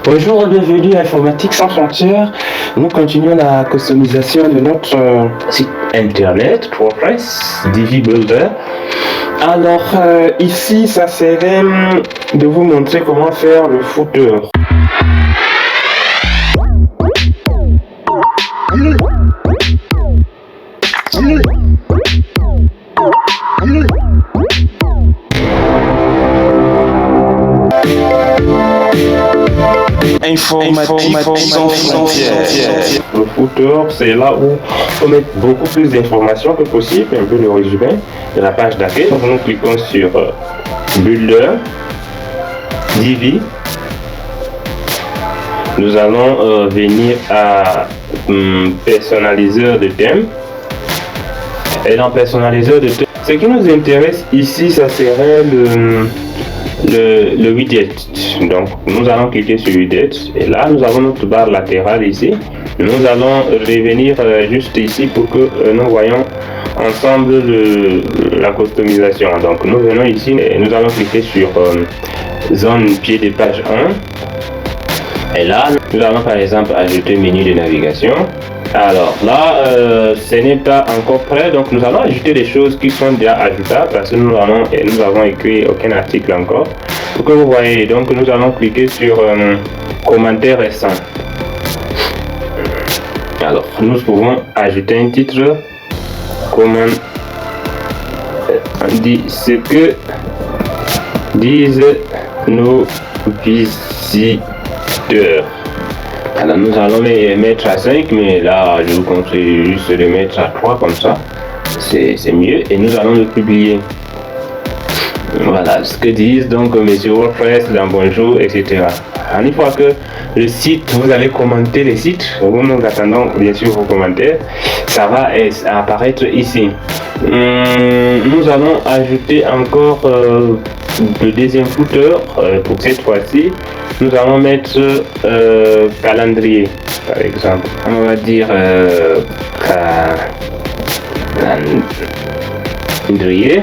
Bonjour et bienvenue à Informatique sans frontières. Nous continuons la customisation de notre site internet WordPress Divi Builder. Alors ici, ça serait de vous montrer comment faire le footer. Informatique sans frontières. Le footer, c'est là où on met beaucoup plus d'informations que possible, un peu le résumé de la page d'accueil. Donc nous cliquons sur Builder, Divi. Nous allons venir à personnaliseur de thème. Et dans personnaliseur de thème, ce qui nous intéresse ici, ça serait le widget. Donc nous allons cliquer sur widget et là nous avons notre barre latérale ici. Nous allons revenir juste ici pour que nous voyons ensemble la customisation. Donc nous venons ici et nous allons cliquer sur zone pied de page 1 et là nous allons par exemple ajouter menu de navigation. Alors là, ce n'est pas encore prêt, donc nous allons ajouter des choses qui sont déjà ajoutables parce que nous avons écrit aucun article encore. Pour que vous voyez, donc nous allons cliquer sur commentaire récent. Alors nous pouvons ajouter un titre. Comment dit ce que disent nos visiteurs. Alors nous allons les mettre à 5, mais là je vous conseille juste de mettre à 3 comme ça, c'est mieux, et nous allons le publier. Voilà ce que disent donc monsieur WordPress dans bonjour, etc. Alors, une fois que le site, vous allez commenter les sites, nous attendons bien sûr vos commentaires, ça va apparaître ici. Nous allons ajouter encore le deuxième footer. Pour cette fois-ci nous allons mettre calendrier par exemple, on va dire calendrier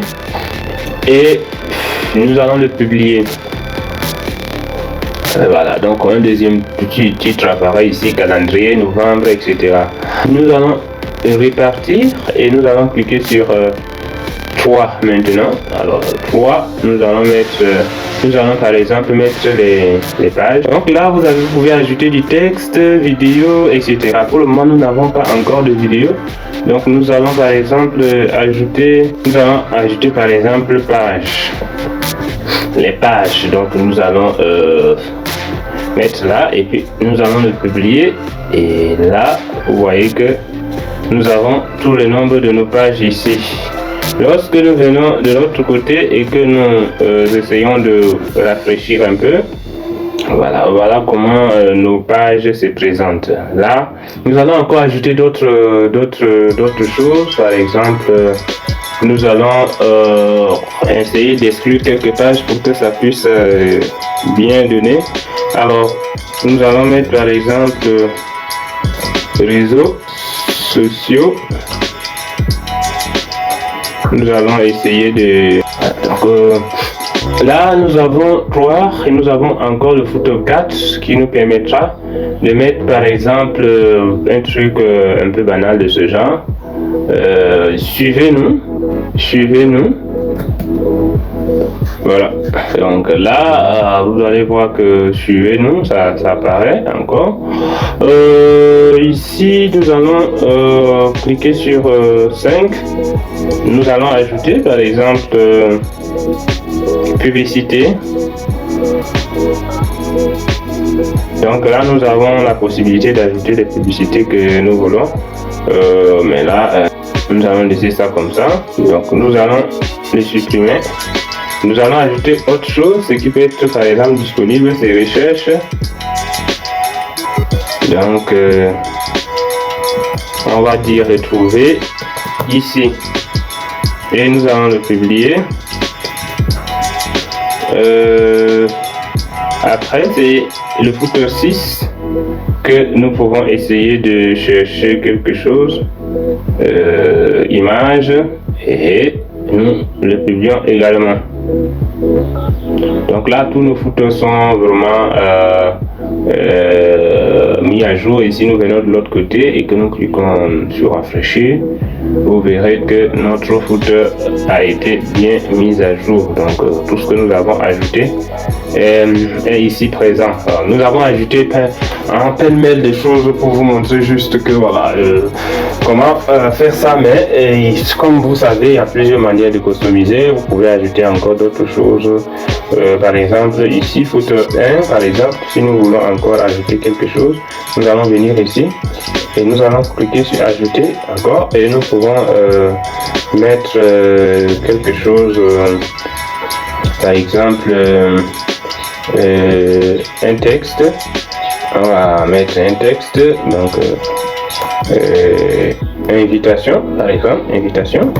et nous allons le publier. Voilà, donc un deuxième petit titre apparaît ici, calendrier, novembre, etc. Nous allons répartir et nous allons cliquer sur 3 maintenant. Alors 3, nous allons par exemple mettre les pages. Donc là vous pouvez ajouter du texte, vidéo, etc. Pour le moment nous n'avons pas encore de vidéo, donc nous allons par exemple ajouter par exemple page. Les pages, donc nous allons mettre là et puis nous allons le publier, et là vous voyez que nous avons tout le nombre de nos pages ici. Lorsque nous venons de l'autre côté et que nous essayons de rafraîchir un peu, voilà comment nos pages se présentent. Là nous allons encore ajouter d'autres choses. Par exemple, nous allons essayer d'exclure quelques pages pour que ça puisse bien donner. Alors nous allons mettre par exemple réseaux sociaux. Nous allons essayer de là nous avons 3 et nous avons encore le footer 4 qui nous permettra de mettre par exemple un truc un peu banal de ce genre. Suivez-nous. Voilà, donc là vous allez voir que suivez-nous, ça apparaît encore. Ici nous allons cliquer sur 5. Nous allons ajouter par exemple publicité. Donc là nous avons la possibilité d'ajouter les publicités que nous voulons, mais là nous allons laisser ça comme ça. Donc nous allons les supprimer. Nous allons ajouter autre chose, ce qui peut être par exemple disponible, c'est recherche. Donc on va dire retrouver ici et nous allons le publier. Après c'est le footer 6 que nous pouvons essayer de chercher quelque chose, image, et nous le publions également. Donc là tous nos footers sont vraiment mis à jour. Et si nous venons de l'autre côté et que nous cliquons sur rafraîchir, vous verrez que notre footer a été bien mis à jour. Donc tout ce que nous avons ajouté est ici présent. Alors, nous avons ajouté un pêle-mêle de choses pour vous montrer juste que voilà comment faire ça, mais comme vous savez, il y a plusieurs manières de customiser. Vous pouvez ajouter encore d'autres choses. Par exemple ici footer 1, par exemple, si nous voulons encore ajouter quelque chose, nous allons venir ici et nous allons cliquer sur ajouter encore et nous pouvons mettre quelque chose, par exemple un texte. On va mettre un texte, donc invitation, par exemple, invitation.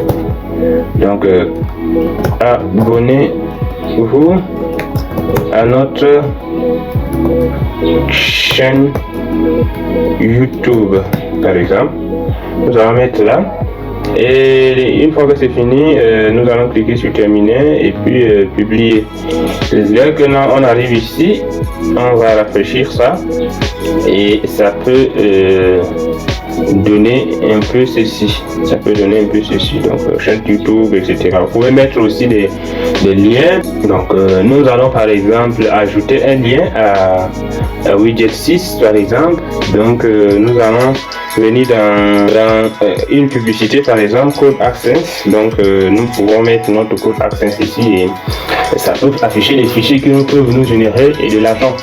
Donc abonnez-vous à notre chaîne YouTube, par exemple. Nous allons mettre là. Et une fois que c'est fini, nous allons cliquer sur terminer et puis publier. Dès que on arrive ici, on va rafraîchir ça et ça peut donner un peu ceci. Ça peut donner un peu ceci. Donc chaîne YouTube, etc. Vous pouvez mettre aussi des liens. Donc nous allons par exemple ajouter un lien à widget 6 par exemple. Donc nous allons venir dans une publicité par exemple code AdSense. Donc nous pouvons mettre notre code AdSense ici et ça peut afficher les fichiers qui peuvent nous générer et de l'argent.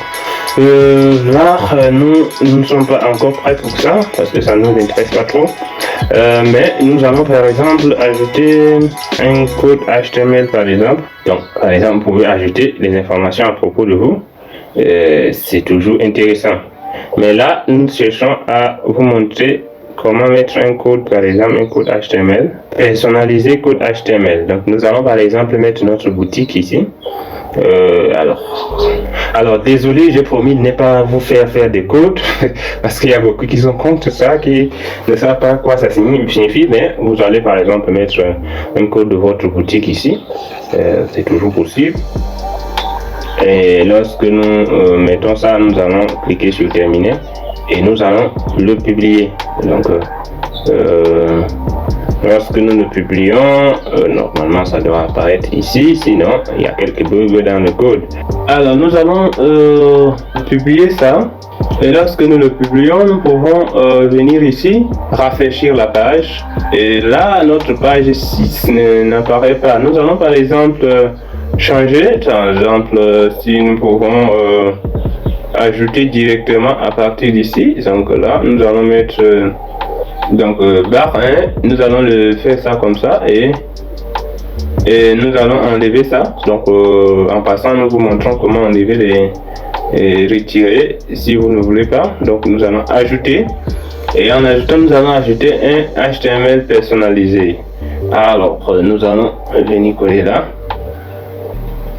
Là nous ne sommes pas encore prêts pour ça parce que ça ne nous intéresse pas trop, mais nous allons par exemple ajouter un code HTML par exemple. Donc par exemple vous pouvez ajouter les informations à propos de vous, c'est toujours intéressant. Mais là, nous cherchons à vous montrer comment mettre un code, par exemple un code HTML, personnaliser code HTML. Donc nous allons par exemple mettre notre boutique ici. Alors désolé, j'ai promis de ne pas vous faire des codes parce qu'il y a beaucoup qui sont contre ça, qui ne savent pas quoi ça signifie, mais vous allez par exemple mettre un code de votre boutique ici, c'est toujours possible. Et lorsque nous mettons ça, nous allons cliquer sur terminer et nous allons le publier. Donc lorsque nous le publions, normalement ça doit apparaître ici, sinon il y a quelques bugs dans le code. Alors nous allons publier ça et lorsque nous le publions, nous pouvons venir ici, rafraîchir la page et là notre page 6 n'apparaît pas. Nous allons par exemple changer, par exemple si nous pouvons ajouter directement à partir d'ici. Donc là nous allons mettre barre 1, nous allons le faire ça comme ça et nous allons enlever ça. Donc en passant nous vous montrons comment enlever et retirer si vous ne voulez pas. Donc nous allons ajouter et en ajoutant nous allons ajouter un HTML personnalisé. Alors nous allons venir coller là.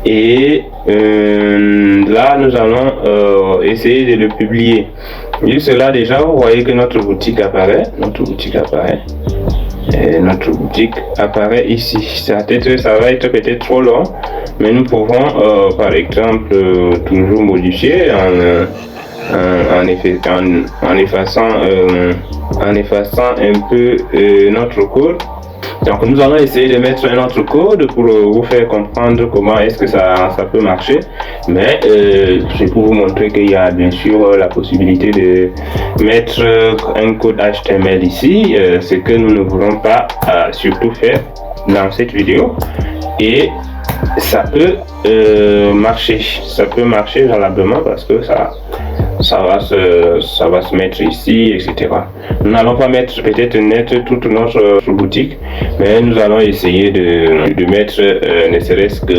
Et là nous allons essayer de le publier. Juste là déjà vous voyez que notre boutique apparaît, et notre boutique apparaît ici. Ça va être peut-être trop long, mais nous pouvons par exemple toujours modifier en effaçant un peu notre code. Donc nous allons essayer de mettre un autre code pour vous faire comprendre comment est-ce que ça peut marcher. Mais c'est pour vous montrer qu'il y a bien sûr la possibilité de mettre un code HTML ici, ce que nous ne voulons pas surtout faire dans cette vidéo. Et ça peut marcher valablement parce que ça va se mettre ici, etc. Nous n'allons pas mettre peut-être net toute notre boutique, mais nous allons essayer de mettre ne serait-ce que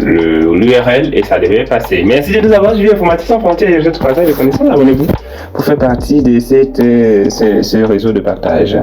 l'URL et ça devrait passer. Merci de nous avoir suivi. Informatique sans frontières, je te partage de connaissances. Abonnez-vous pour faire partie de ce réseau de partage.